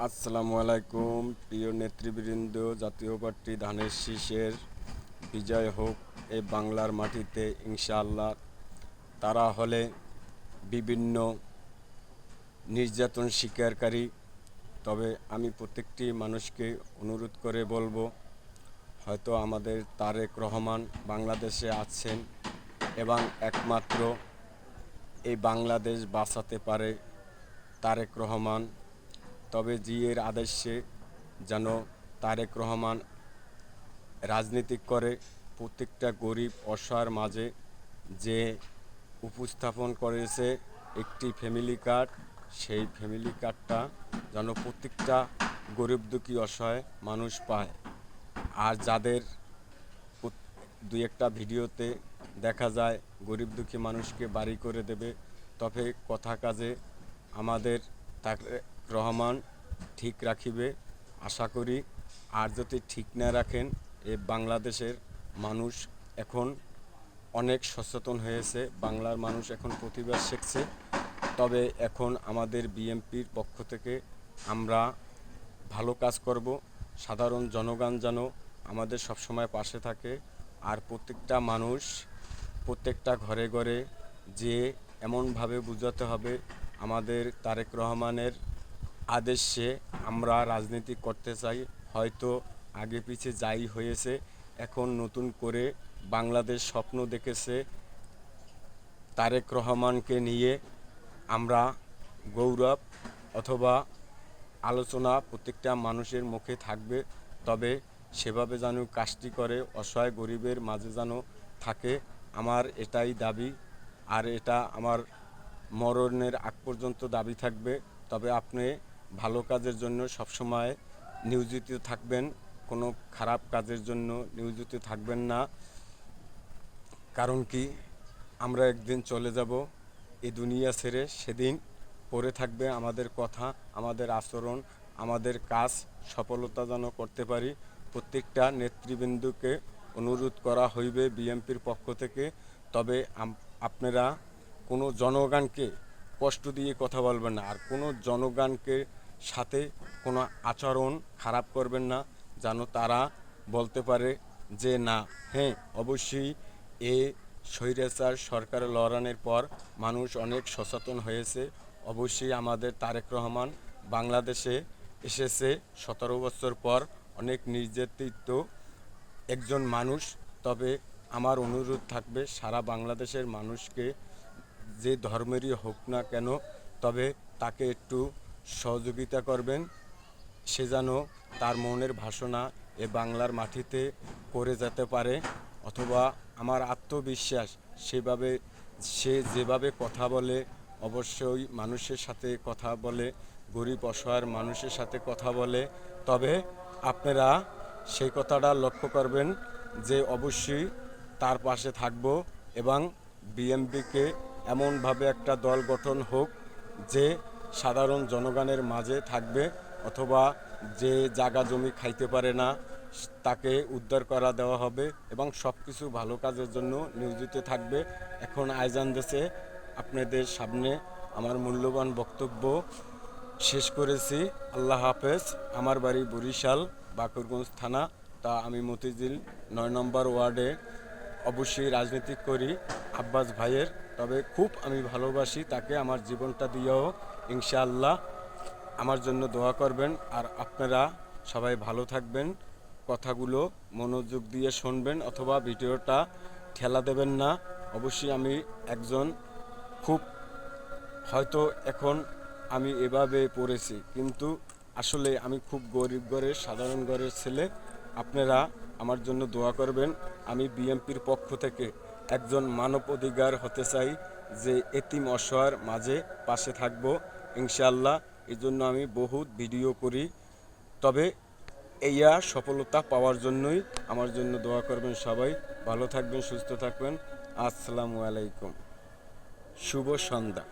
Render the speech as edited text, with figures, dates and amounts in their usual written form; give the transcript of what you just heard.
আসসালামু আলাইকুম প্রিয় নেতৃবৃন্দ। জাতীয় পার্টি ধানের শীষের বিজয় হোক এই বাংলার মাটিতে ইনশাআল্লাহ। তারা হলে বিভিন্ন নির্যাতন শিকারকারী। তবে আমি প্রত্যেকটি মানুষকে অনুরোধ করে বলবো, হয়তো আমাদের তারেক রহমান বাংলাদেশে আছেন এবং একমাত্র এই বাংলাদেশ বাঁচাতে পারে তারেক রহমান। তবে জিএর আদেশে যেন তারেক রহমান রাজনীতি করে প্রত্যেকটা গরিব অসহায়ের মাঝে যে উপস্থাপন করেছে একটি ফ্যামিলি কার্ড, সেই ফ্যামিলি কার্ডটা যেন প্রত্যেকটা গরিব দুঃখী অসহায় মানুষ পায়। আর যাদের দুই একটা ভিডিওতে দেখা যায় গরিব দুঃখী মানুষকে বাড়ি করে দেবে, তবে কথা কাজে আমাদের তারেক রহমান ঠিক রাখিবে আশা করি। আর যদি ঠিক না রাখেন, এ বাংলাদেশের মানুষ এখন অনেক সচেতন হয়েছে, বাংলার মানুষ এখন প্রতিবাদ শিখছে। তবে এখন আমাদের বিএনপির পক্ষ থেকে আমরা ভালো কাজ করব, সাধারণ জনগণ যেন আমাদের সবসময় পাশে থাকে। আর প্রত্যেকটা মানুষ প্রত্যেকটা ঘরে ঘরে যে এমনভাবে বোঝাতে হবে আমাদের তারেক রহমানের আদেশে আমরা রাজনীতি করতে চাই। হয়তো আগে পিছে যাই হয়েছে, এখন নতুন করে বাংলাদেশ স্বপ্ন দেখেছে। তারেক রহমানকে নিয়ে আমরা গৌরব অথবা আলোচনা প্রত্যেকটা মানুষের মুখে থাকবে। তবে সেভাবে যেন কাজটি করে অসহায় গরিবের মাঝে যেন থাকে, আমার এটাই দাবি। আর এটা আমার মরণের আগ পর্যন্ত দাবি থাকবে। তবে আপনি ভালো কাজের জন্য সবসময় নিয়োজিত থাকবেন, কোনো খারাপ কাজের জন্য নিয়োজিত থাকবেন না। কারণ কি, আমরা একদিন চলে যাব এই দুনিয়া ছেড়ে, সেদিন পড়ে থাকবে আমাদের কথা, আমাদের আচরণ, আমাদের কাজ সফলতা যেন করতে পারি। প্রত্যেকটা নেতৃবৃন্দকে অনুরোধ করা হইবে বিএনপির পক্ষ থেকে। তবে আপনারা কোনো জনগণকে কষ্ট দিয়ে কথা বলবেন না, আর কোনো জনগণকে সাথে কোনো আচরণ খারাপ করবেন না, যেন তারা বলতে পারে যে না, হ্যাঁ অবশ্যই এ স্বৈরাচার সরকার লড়ানোর পর মানুষ অনেক সচেতন হয়েছে। অবশ্যই আমাদের তারেক রহমান বাংলাদেশে এসেছে 17 বছর পর, অনেক নির্যাতিত একজন মানুষ। তবে আমার অনুরোধ থাকবে সারা বাংলাদেশের মানুষকে, যে ধর্মেরই হোক না কেন, তবে তাকে একটু সহযোগিতা করবেন। সে যেন তার মনের ভাষণা এ বাংলার মাটিতে করে যেতে পারে। অথবা আমার আত্মবিশ্বাস সেভাবে, সে যেভাবে কথা বলে অবশ্যই মানুষের সাথে কথা বলে, গরিব অসহায় মানুষের সাথে কথা বলে। তবে আপনারা সেই কথাটা লক্ষ্য করবেন যে অবশ্যই তার পাশে থাকব এবং বিএনপিকে এমনভাবে একটা দল গঠন হোক যে সাধারণ জনগণের মাঝে থাকবে, অথবা যে জায়গা জমি খাইতে পারে না তাকে উদ্ধার করা দেওয়া হবে এবং সব কিছু ভালো কাজের জন্য নিয়োজিত থাকবে। এখন আয়োজন দেশে আপনাদের সামনে আমার মূল্যবান বক্তব্য শেষ করেছি। আল্লাহ হাফেজ। আমার বাড়ি বরিশাল, বাকরগঞ্জ থানা। তা আমি মতিঝিল 9 নম্বর ওয়ার্ডে অবশ্যই রাজনীতি করি আব্বাস ভাইয়ের। তবে খুব আমি ভালোবাসি তাকে, আমার জীবনটা দিয়েও। ইনশাআল্লাহ আমার জন্য দোয়া করবেন। আর আপনারা সবাই ভালো থাকবেন, কথাগুলো মনোযোগ দিয়ে শুনবেন অথবা ভিডিওটা ঠেলা দেবেন না। অবশ্যই আমি একজন খুব, হয়তো এখন আমি এভাবে পড়েছি, কিন্তু আসলে আমি খুব গরিব ঘরের সাধারণ ঘরের ছেলে। আপনারা আমার জন্য দোয়া করবেন। আমি বিএনপির পক্ষ থেকে একজন মানব অধিকার হতে চাই, যে এতিম অসহায়ের মাঝে পাশে থাকব ইনশাআল্লাহ। এই জন্য আমি বহুত ভিডিও করি। তবে এইয়া সফলতা পাওয়ার জন্যই আমার জন্য দোয়া করবেন সবাই। ভালো থাকবেন, সুস্থ থাকবেন। আসসালামু আলাইকুম, শুভ সন্ধ্যা।